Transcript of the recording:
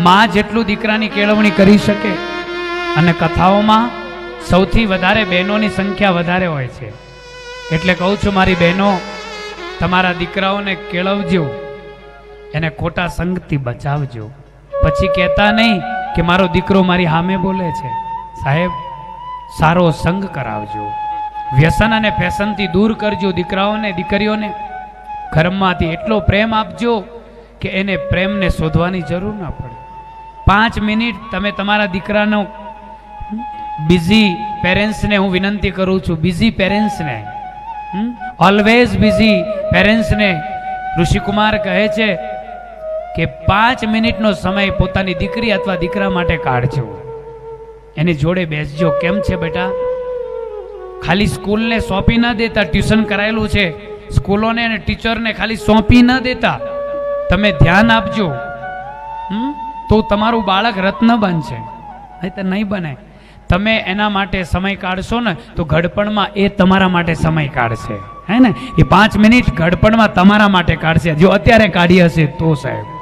માં જેટલું દીકરાની કેળવણી કરી શકે, અને કથાઓમાં સૌથી વધારે બહેનોની સંખ્યા વધારે હોય છે. એટલે કહું છું મારી બહેનો, તમારા દીકરાઓને કેળવજો, એને ખોટા સંગથી બચાવજો. પછી કહેતા નહીં કે મારો દીકરો મારી સામે બોલે છે. સાહેબ, સારો સંગ કરાવજો, વ્યસન અને ફેશનથી દૂર કરજો દીકરાઓને, દીકરીઓને. ઘરમાંથી એટલો પ્રેમ આપજો કે એને પ્રેમને શોધવાની જરૂર ના પડે. 5 મિનિટ તમે તમારા દીકરાનો, બિઝી પેરેન્ટ્સને હું વિનંતી કરું છું, બિઝી પેરેન્ટ્સને, ઓલવેઝ બિઝી પેરેન્ટ્સને ઋષિકુમાર કહે છે કે 5 મિનિટનો સમય પોતાની દીકરી અથવા દીકરા માટે કાઢજો, એની જોડે બેસજો. કેમ છે બેટા? ખાલી સ્કૂલને સોંપી ન દેતા, ટ્યુશન કરાયેલું છે, સ્કૂલોને અને ટીચરને ખાલી સોંપી ન દેતા, તમે ધ્યાન આપજો. તો તમારું બાળક રત્ન બનશે, નહીં તો નહીં બને. તમે એના માટે સમય કાઢશો ને તો ઘડપણમાં એ તમારા માટે સમય કાઢશે, હે ને? એ 5 મિનિટ ઘડપણમાં તમારા માટે કાઢશે, જો અત્યારે કાઢી હશે તો સાહેબ.